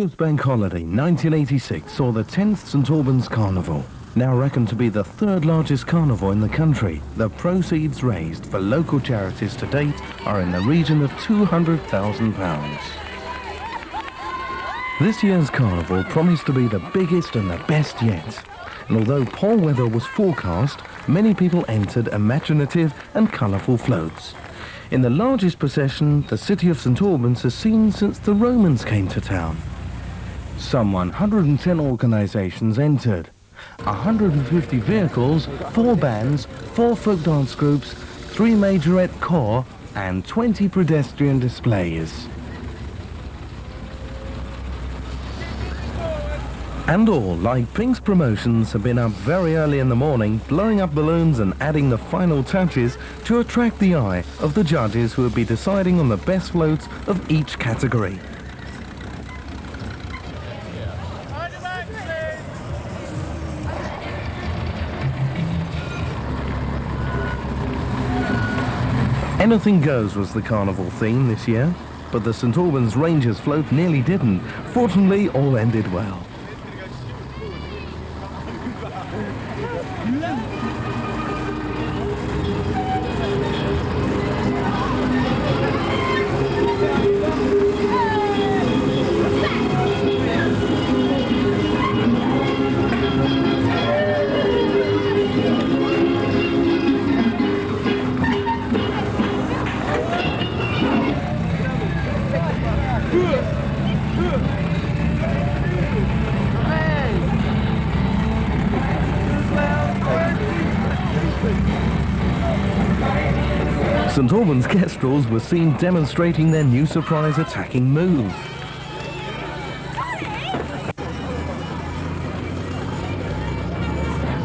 August Bank Holiday 1986 saw the 10th St Albans Carnival. Now reckoned to be the third largest carnival in the country, the proceeds raised for local charities to date are in the region of £200,000. This year's carnival promised to be the biggest and the best yet. And although poor weather was forecast, many people entered imaginative and colourful floats. In the largest procession the city of St Albans has seen since the Romans came to town. Some 110 organisations entered, 150 vehicles, 4 bands, 4 folk dance groups, 3 majorette corps and 20 pedestrian displays. And all, like Pink's promotions, have been up very early in the morning, blowing up balloons and adding the final touches to attract the eye of the judges who will be deciding on the best floats of each category. Anything goes was the carnival theme this year, but the St Albans Rangers float nearly didn't. Fortunately, all ended well. St Albans Kestrels were seen demonstrating their new surprise attacking move.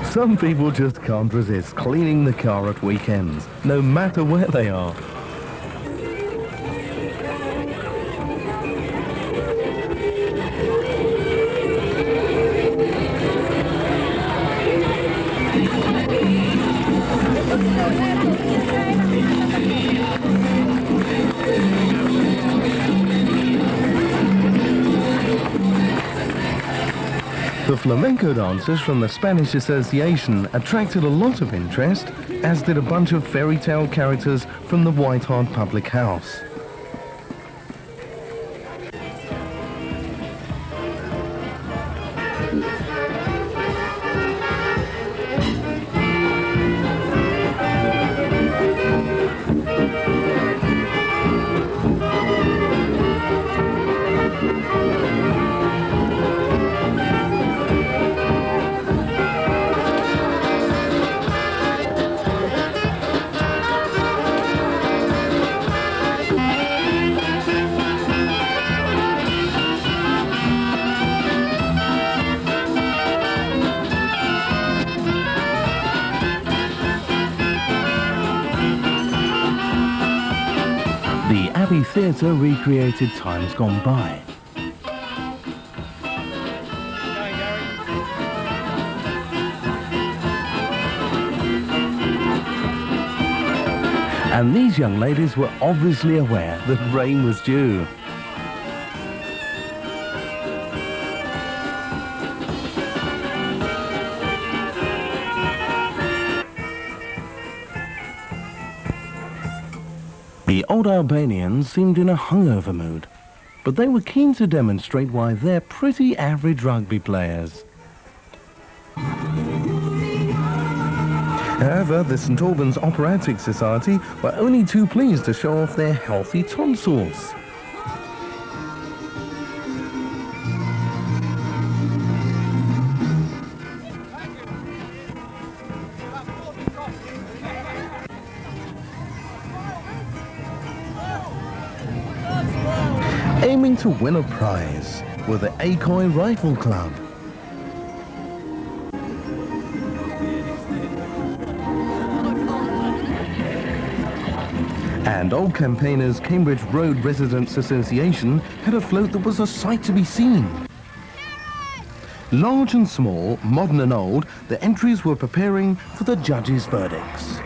Some people just can't resist cleaning the car at weekends, no matter where they are. The flamenco dancers from the Spanish Association attracted a lot of interest, as did a bunch of fairy tale characters from the White Hart Public House. The Abbey Theatre recreated times gone by. And these young ladies were obviously aware that rain was due. The old Albanians seemed in a hungover mood, but they were keen to demonstrate why they're pretty average rugby players. However, the St Albans Operatic Society were only too pleased to show off their healthy tonsils. Aiming to win a prize were the Acoy Rifle Club. And Old Campaigners Cambridge Road Residents Association had a float that was a sight to be seen. Large and small, modern and old, the entries were preparing for the judges' verdicts.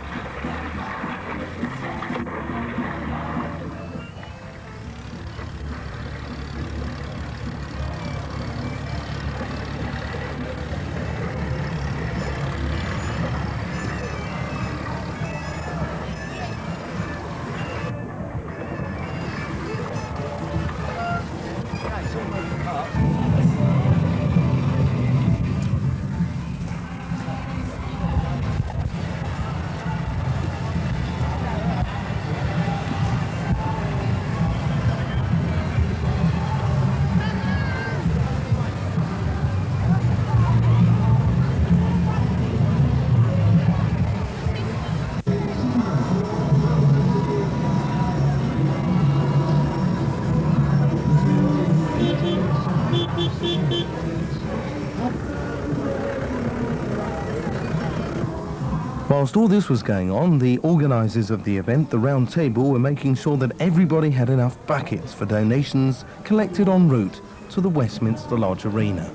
Whilst all this was going on, the organisers of the event, the Round Table, were making sure that everybody had enough buckets for donations collected en route to the Westminster Lodge Arena.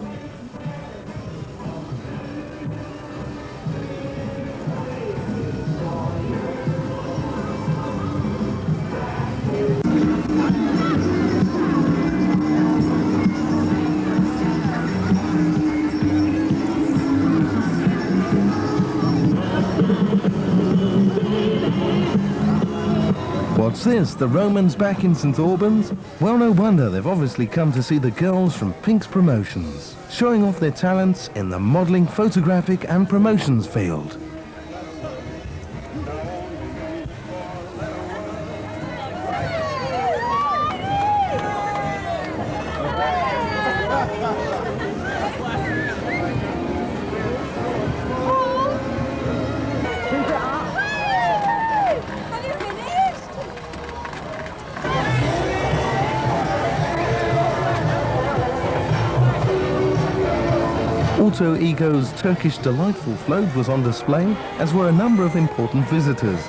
What's this? The Romans back in St Albans? Well, no wonder. They've obviously come to see the girls from Pink's Promotions, showing off their talents in the modelling, photographic and promotions field. Auto Ego's Turkish Delightful float was on display, as were a number of important visitors.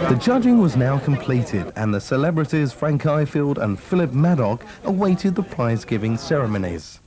The judging was now completed, and the celebrities Frank Ifield and Philip Maddock awaited the prize-giving ceremonies.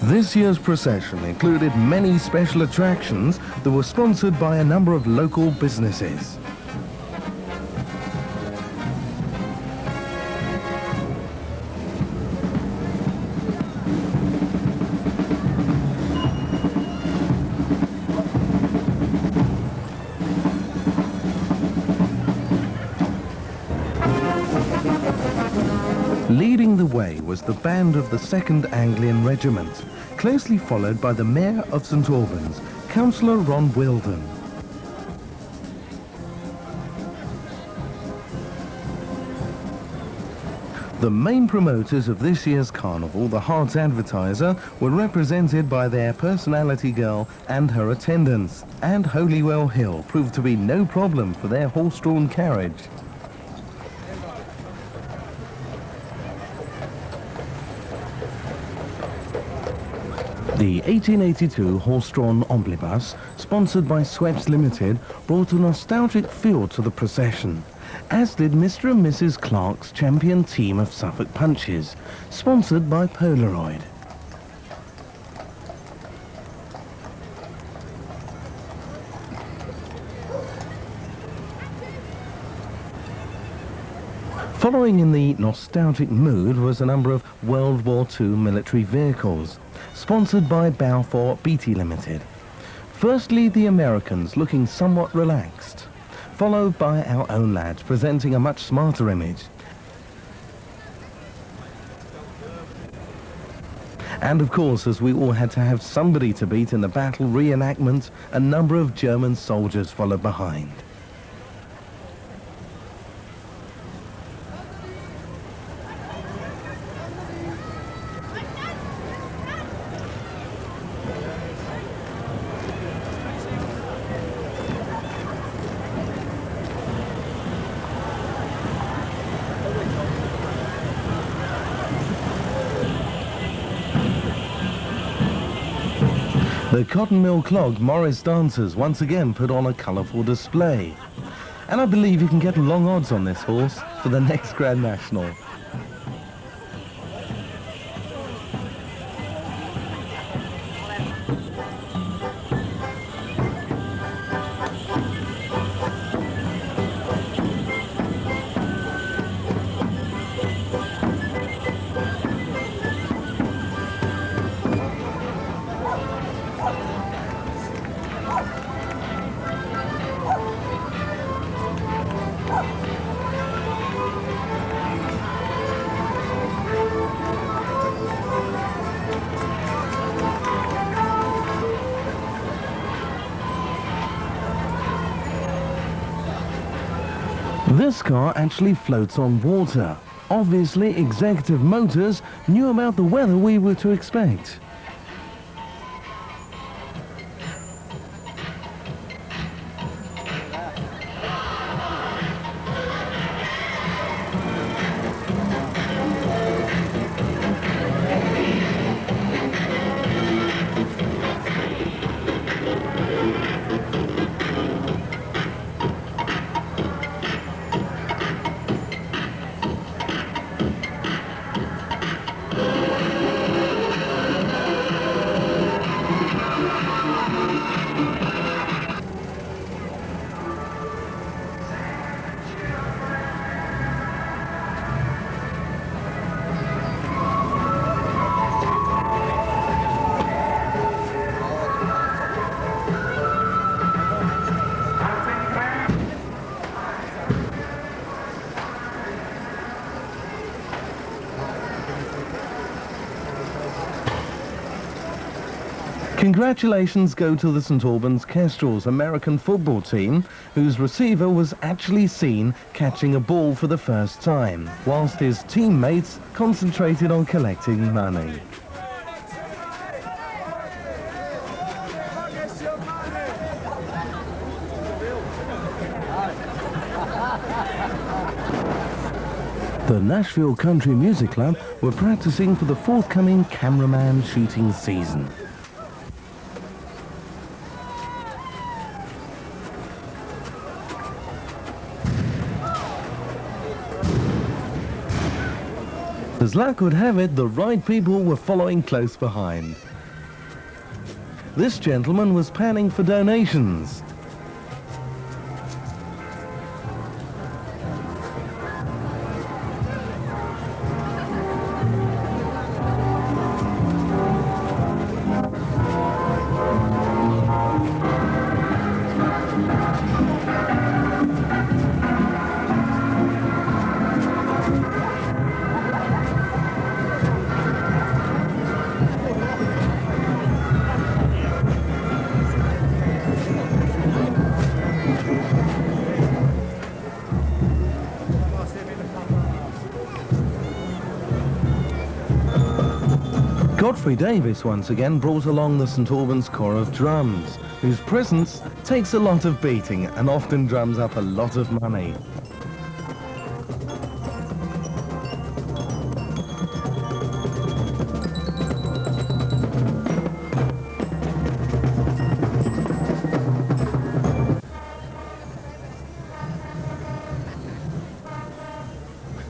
This year's procession included many special attractions that were sponsored by a number of local businesses. Leading the way was the band of the 2nd Anglian Regiment, closely followed by the Mayor of St Albans, Councillor Ron Wilden. The main promoters of this year's carnival, the Herts Advertiser, were represented by their personality girl and her attendants, and Holywell Hill proved to be no problem for their horse-drawn carriage. The 1882 horse-drawn omnibus, sponsored by Sweps Limited, brought a nostalgic feel to the procession, as did Mr. and Mrs. Clark's champion team of Suffolk Punches, sponsored by Polaroid. Following in the nostalgic mood was a number of World War II military vehicles, sponsored by Balfour Beatty Limited. Firstly, the Americans looking somewhat relaxed, followed by our own lads presenting a much smarter image. And of course, as we all had to have somebody to beat in the battle reenactment, a number of German soldiers followed behind. The Cotton Mill Clog Morris dancers once again put on a colourful display. And I believe you can get long odds on this horse for the next Grand National. This car actually floats on water. Obviously, Executive Motors knew about the weather we were to expect. Congratulations go to the St Albans Kestrels American football team, whose receiver was actually seen catching a ball for the first time, whilst his teammates concentrated on collecting money. The Nashville Country Music Club were practicing for the forthcoming cameraman shooting season. As luck would have it, the right people were following close behind. This gentleman was panning for donations. Godfrey Davis once again brought along the St Albans Corps of Drums, whose presence takes a lot of beating and often drums up a lot of money.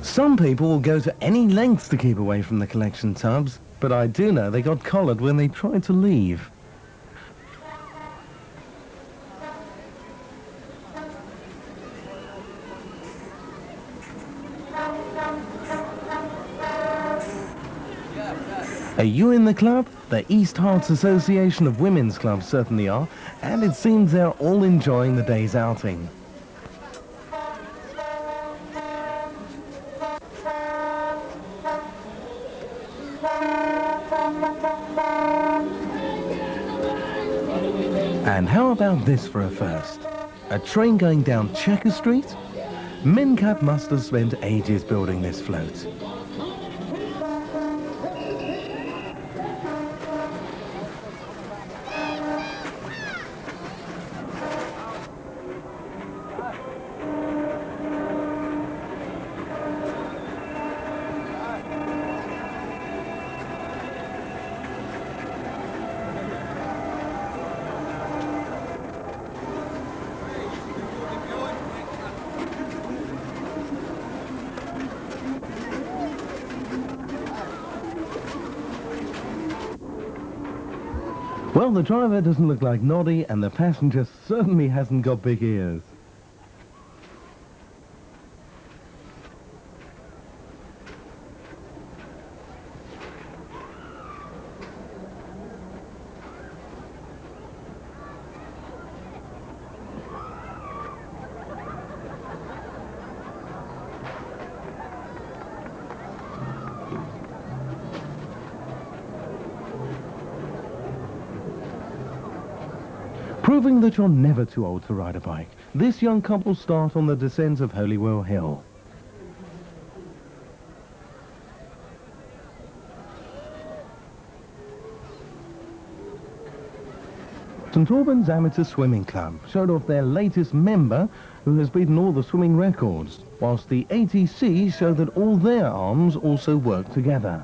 Some people will go to any lengths to keep away from the collection tubs, but I do know they got collared when they tried to leave. Are you in the club? The East Herts Association of Women's Clubs certainly are, and it seems they're all enjoying the day's outing. And how about this for a first? A train going down Checker Street? Mencap must have spent ages building this float. Well, the driver doesn't look like Noddy, and the passenger certainly hasn't got big ears. Proving that you're never too old to ride a bike, this young couple start on the descent of Holywell Hill. St Albans Amateur Swimming Club showed off their latest member, who has beaten all the swimming records, whilst the ATC showed that all their arms also work together.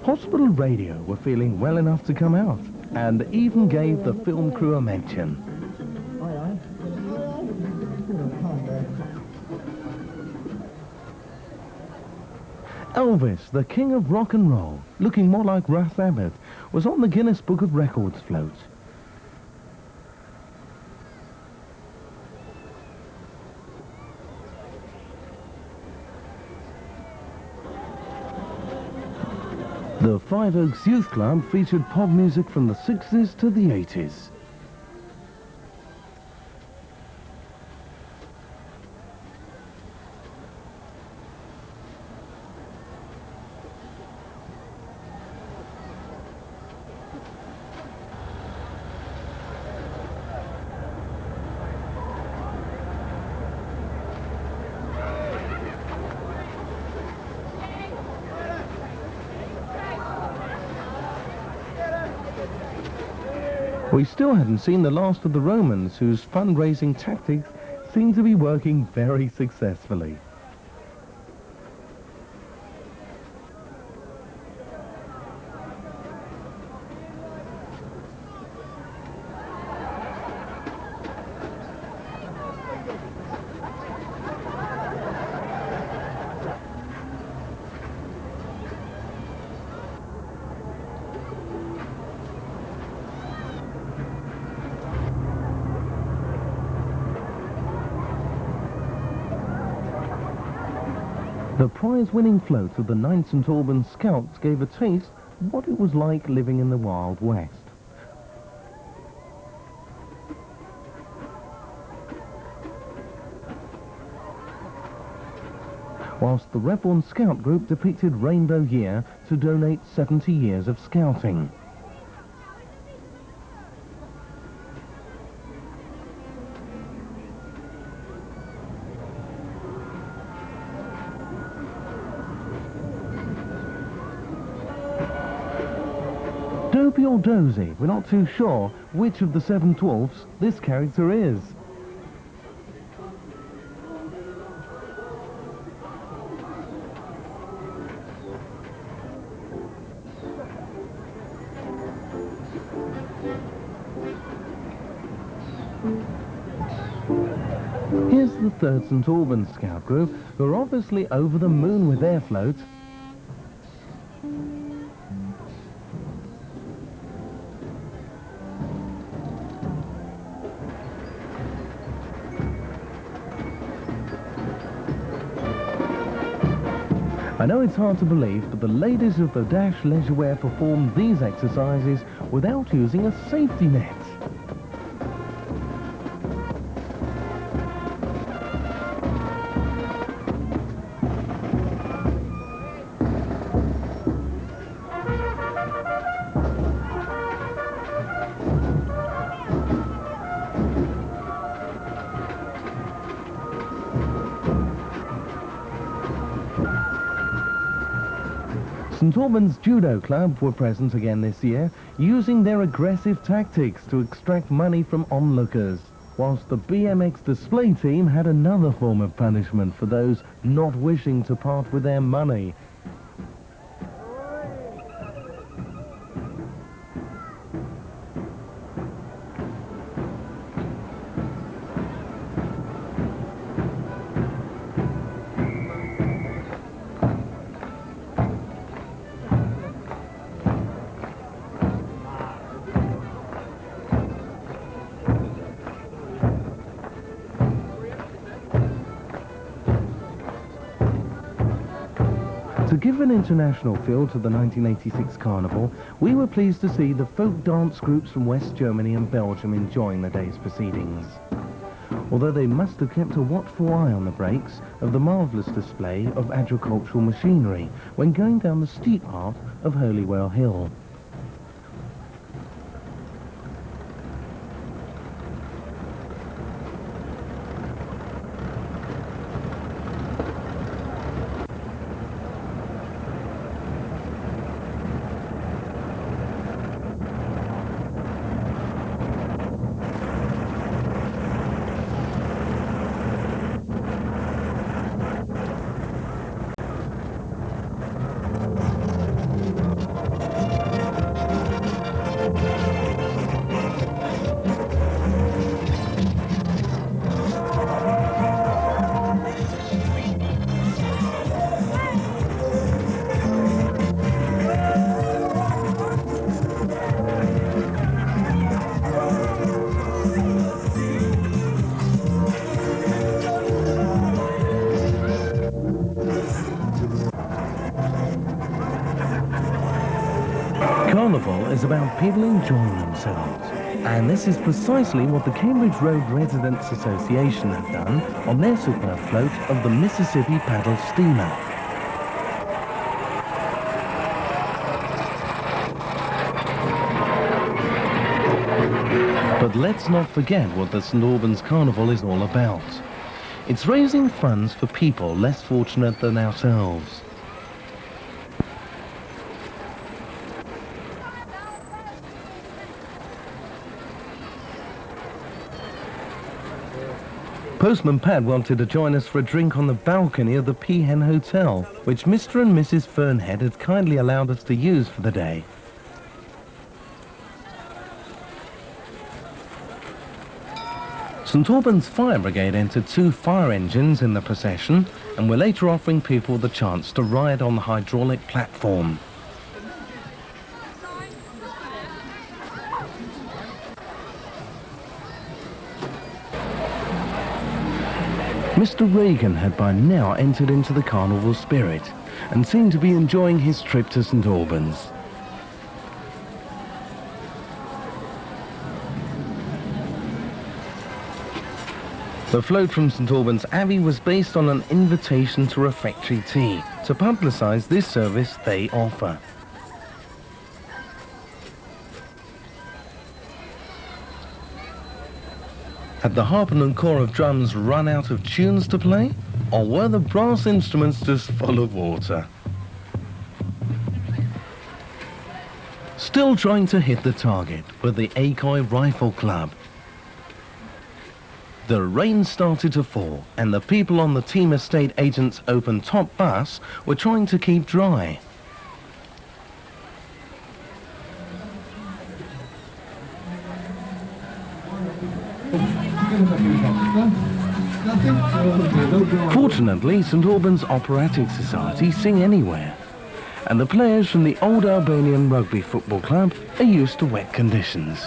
Hospital Radio were feeling well enough to come out, and even gave the film crew a mention. Elvis, the king of rock and roll, looking more like Russ Abbott, was on the Guinness Book of Records float. The Five Oaks Youth Club featured pop music from the 60s to the 80s. We still hadn't seen the last of the Romans, whose fundraising tactics seem to be working very successfully. The prize-winning float of the 9th St Albans Scouts gave a taste of what it was like living in the Wild West. Whilst the Rebel Scout group depicted Rainbow Year to donate 70 years of scouting. Dopey or dozy, we're not too sure which of the 7 dwarfs this character is. Here's the 3rd St Albans Scout group, who are obviously over the moon with their float. I know it's hard to believe, but the ladies of the Dash Leisurewear performed these exercises without using a safety net. St Albans Judo Club were present again this year, using their aggressive tactics to extract money from onlookers, whilst the BMX display team had another form of punishment for those not wishing to part with their money. To give an international feel to the 1986 Carnival, we were pleased to see the folk dance groups from West Germany and Belgium enjoying the day's proceedings. Although they must have kept a watchful eye on the brakes of the marvellous display of agricultural machinery when going down the steep part of Holywell Hill. Carnival is about people enjoying themselves, and this is precisely what the Cambridge Road Residents Association have done on their superb float of the Mississippi Paddle Steamer. But let's not forget what the St Albans Carnival is all about. It's raising funds for people less fortunate than ourselves. Postman Pat wanted to join us for a drink on the balcony of the Peahen Hotel, which Mr. and Mrs. Fernhead had kindly allowed us to use for the day. St Albans Fire Brigade entered 2 fire engines in the procession and were later offering people the chance to ride on the hydraulic platform. Mr. Reagan had by now entered into the carnival spirit and seemed to be enjoying his trip to St. Albans. The float from St. Albans Abbey was based on an invitation to refectory tea to publicise this service they offer. Had the harp and corps of drums run out of tunes to play, or were the brass instruments just full of water? Still trying to hit the target were the Acoy Rifle Club. The rain started to fall, and the people on the team estate agent's open top bus were trying to keep dry. Fortunately, St. Albans Operatic Society sing anywhere, and the players from the Old Albanian Rugby Football Club are used to wet conditions.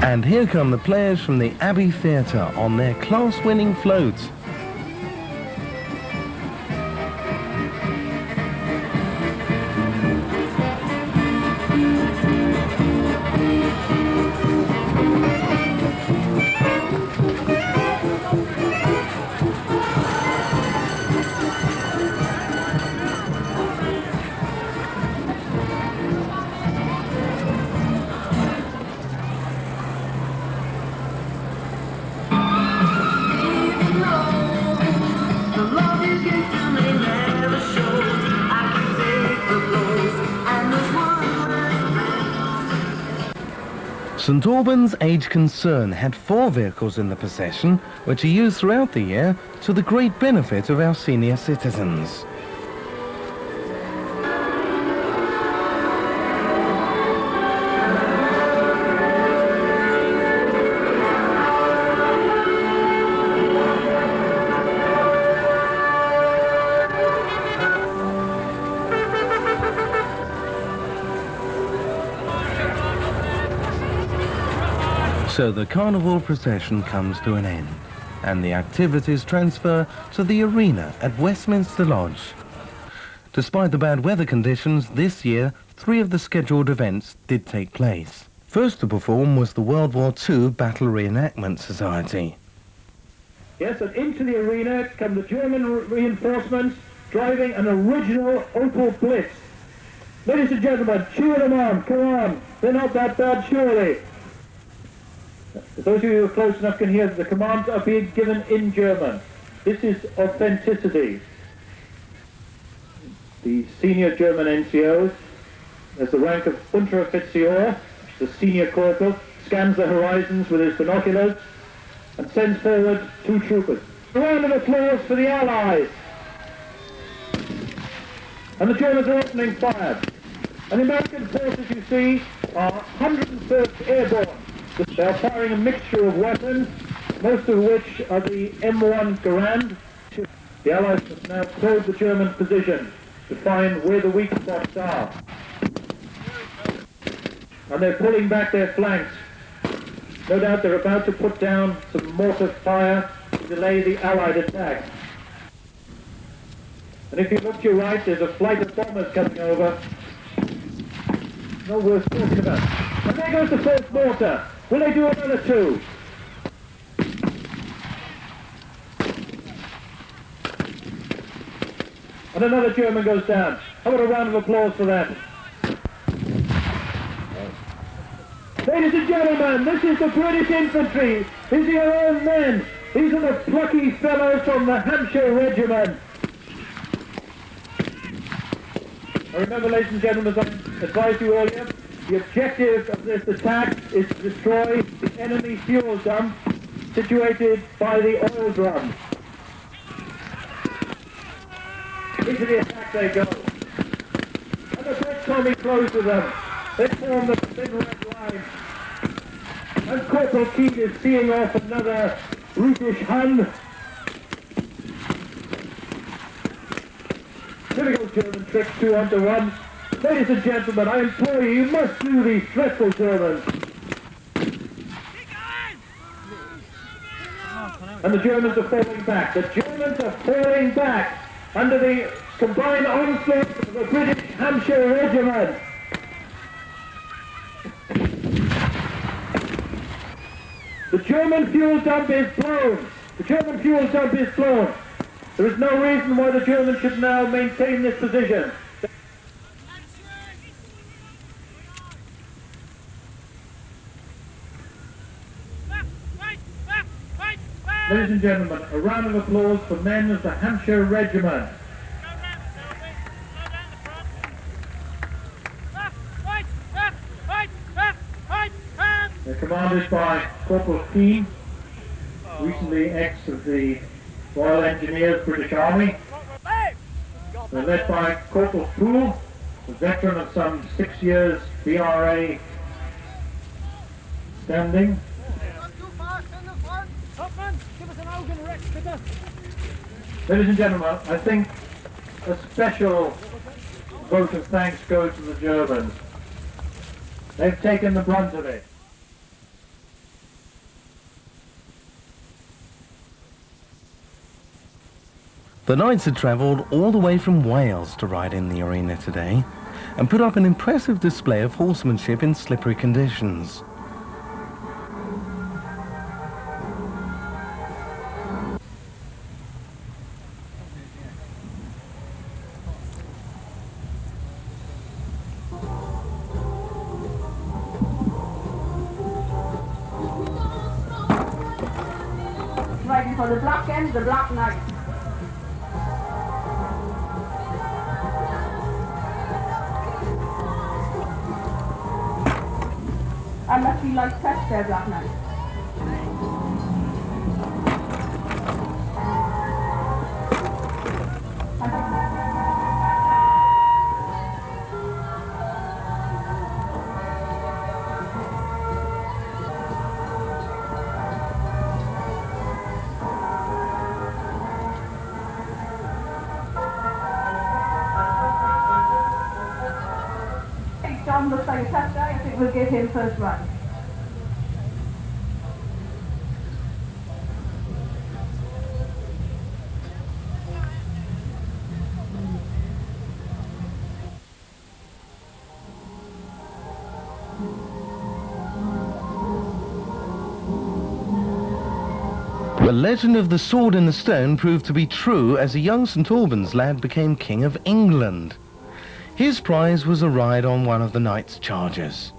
And here come the players from the Abbey Theatre on their class-winning floats. St. Albans Age Concern had 4 vehicles in the procession, which are used throughout the year to the great benefit of our senior citizens. So the carnival procession comes to an end, and the activities transfer to the arena at Westminster Lodge. Despite the bad weather conditions, this year 3 of the scheduled events did take place. First to perform was the World War II Battle Reenactment Society. Yes, and into the arena come the German reinforcements driving an original Opel Blitz. Ladies and gentlemen, cheer them on, come on, they're not that bad surely. Those of you who are close enough can hear that the commands are being given in German. This is authenticity. The senior German NCO, as the rank of Unteroffizier, the senior corporal, scans the horizons with his binoculars and sends forward 2 troopers. A round of applause for the Allies. And the Germans are opening fire. And the American forces, you see, are 101st Airborne. They are firing a mixture of weapons, most of which are the M1 Garand. The Allies must now probe the German position to find where the weak spots are. And they're pulling back their flanks. No doubt they're about to put down some mortar fire to delay the Allied attack. And if you look to your right, there's a flight of bombers coming over. No worse fortunate. And there goes the first mortar. Will they do another 2? And another German goes down. How about a round of applause for that? Ladies and gentlemen, this is the British infantry. These are your own men. These are the plucky fellows from the Hampshire Regiment. Now remember, ladies and gentlemen, as I advised you earlier, the objective of this attack is to destroy the enemy fuel dump situated by the oil drum. Into the attack they go. And the Brits coming close to them. They form the thin red line. And Corporal Keane is seeing off another brutish Hun. Typical German trick, 2 onto 1. Ladies and gentlemen, I implore you, you must do these dreadful Germans. And the Germans are falling back. The Germans are falling back under the combined onslaught of the British Hampshire Regiment. The German fuel dump is blown. The German fuel dump is blown. There is no reason why the Germans should now maintain this position. Ladies and gentlemen, a round of applause for men of the Hampshire Regiment. They're commanded by Corporal Keane, recently ex of the Royal Engineers, British Army. They're led by Corporal Poole, a veteran of some 6 years BRA standing. Ladies and gentlemen, I think a special vote of thanks goes to the Germans. They've taken the brunt of it. The knights had travelled all the way from Wales to ride in the arena today and put up an impressive display of horsemanship in slippery conditions. Riding for the Black End, the Black Knight. Unless you like test there, Black Knight. John looks like a test guy. I think we'll give him first run. The legend of the sword in the stone proved to be true as a young St Albans lad became King of England. His prize was a ride on one of the knight's chargers.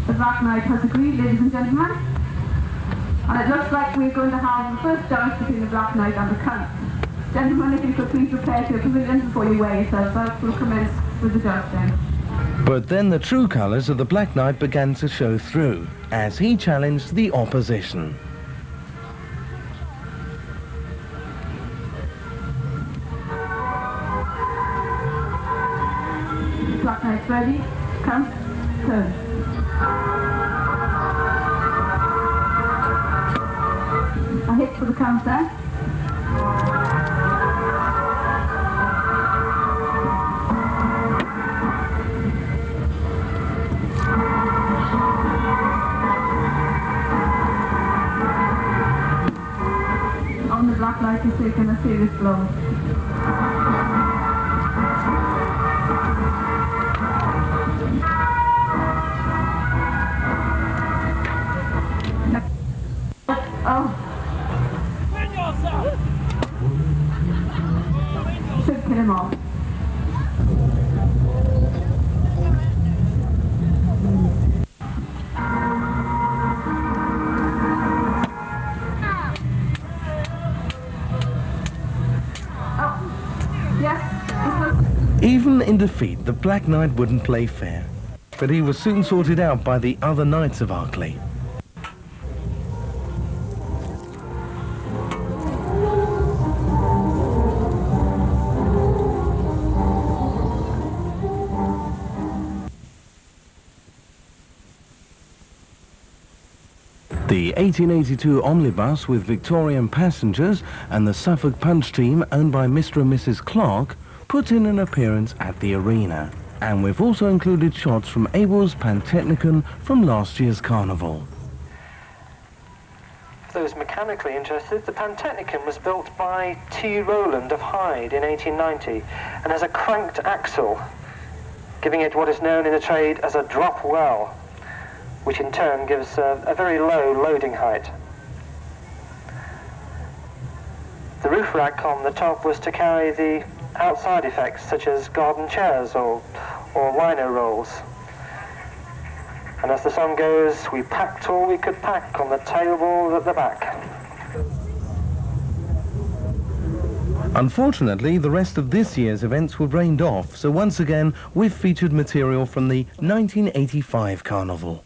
The Black Knight has agreed, ladies and gentlemen. And it looks like we're going to have the first joust between the Black Knight and the Count. Gentlemen, if you could please prepare to your pavilions before you weigh yourselves out, we'll commence with the jousting. But then the true colours of the Black Knight began to show through, as he challenged the opposition. Black Knight's ready. Count, turn. A hit for the Count there. On the Black Knight has taken a serious blow. Oh. Should kill him off. Even in defeat, the Black Knight wouldn't play fair, but he was soon sorted out by the other knights of Arkley. The 1882 omnibus with Victorian passengers and the Suffolk Punch team owned by Mr. and Mrs. Clark put in an appearance at the arena. And we've also included shots from Abel's Pantechnicon from last year's carnival. For those mechanically interested, the Pantechnicon was built by T. Rowland of Hyde in 1890 and has a cranked axle, giving it what is known in the trade as a drop well, which in turn gives a very low loading height. The roof rack on the top was to carry the outside effects such as garden chairs or lino rolls. And as the song goes, we packed all we could pack on the table at the back. Unfortunately, the rest of this year's events were rained off, so once again we've featured material from the 1985 carnival.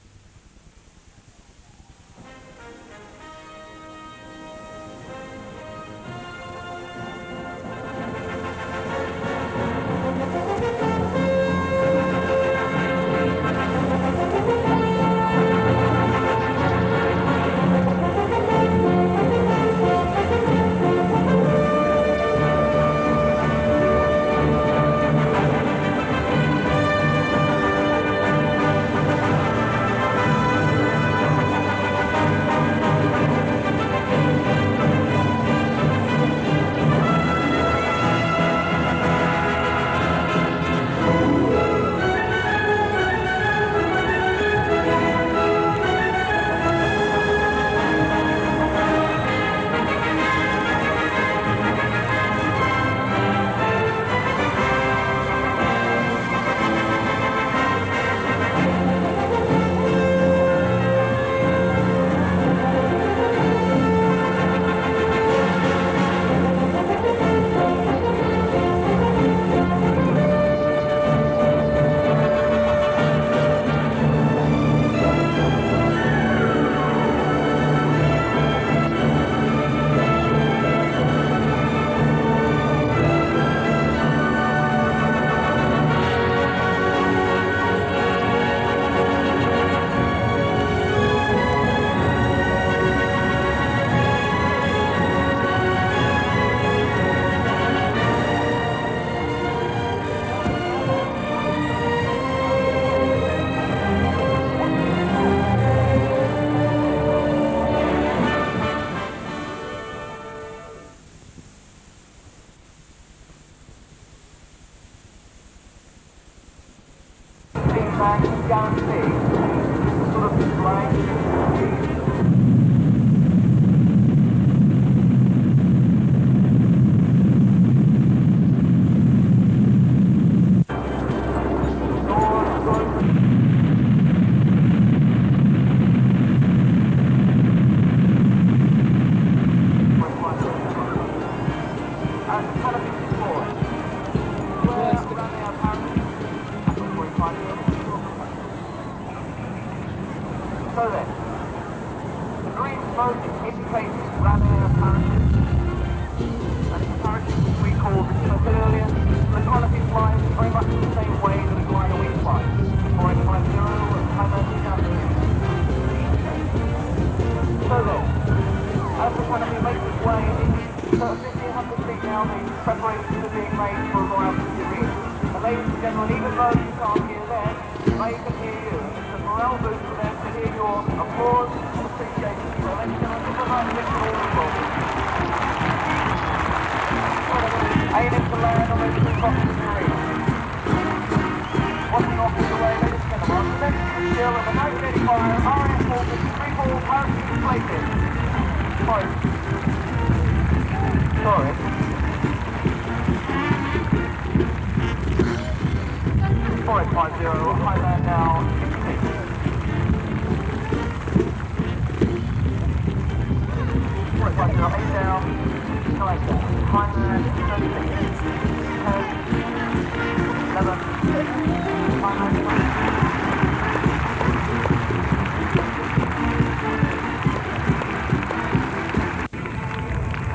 So then, the green smoke indicates ram air apparently, and it's apparently what we called, as I said earlier, the quality flies very much in the same way that a glider wing flies. 4850 and Jousting. So then, as the canopy makes its way so at 1500 feet now, the preparations are being made for a royal victory. And ladies and gentlemen, even though you can't hear them, they can hear you. It's a morale boost for them to hear your applause and appreciation. So ladies and gentlemen, give them a lift of all the applause. Aiming to land on those two boxes of marine. Watching off all the way, ladies and gentlemen, I'm presenting still of the 1985 RAF 3-ball parachute plated. Sorry. 4850, high land now, 4850, 8 down, 9 down, high land, 36, 10,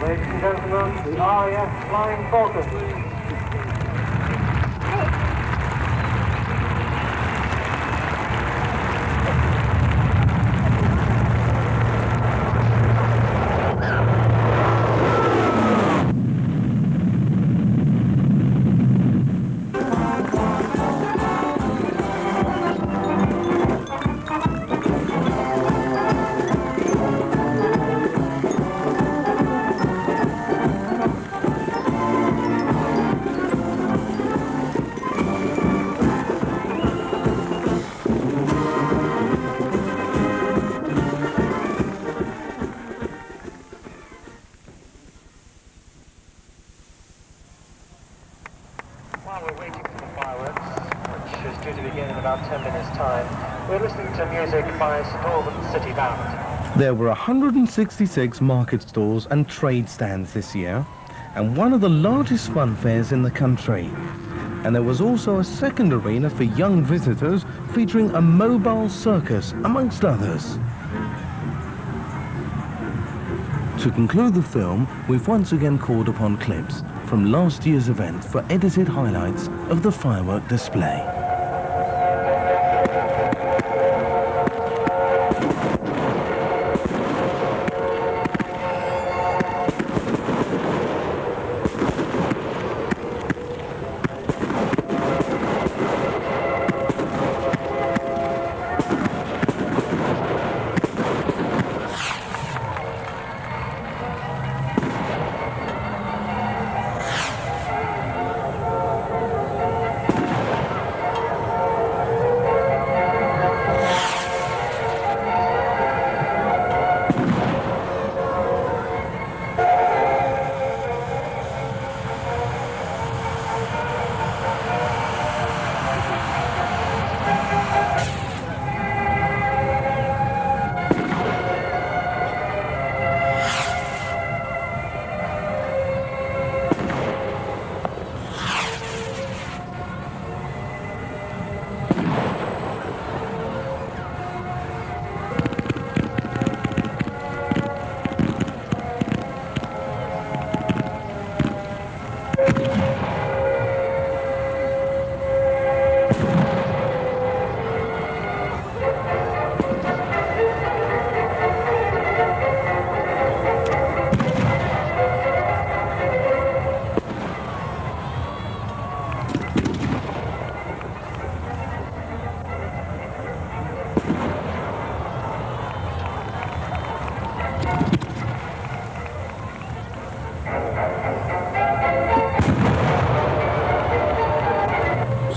Ladies and gentlemen, the RAF Flying Falcon. While we're waiting for the fireworks, which is due to begin in about 10 minutes' time, we're listening to music by St Albans City Band. There were 166 market stalls and trade stands this year, and one of the largest fun fairs in the country. And there was also a second arena for young visitors featuring a mobile circus, amongst others. To conclude the film, we've once again called upon clips from last year's event for edited highlights of the firework display.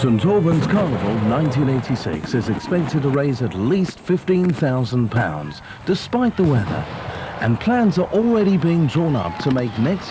St Albans Carnival 1986 is expected to raise at least £15,000 despite the weather, and plans are already being drawn up to make next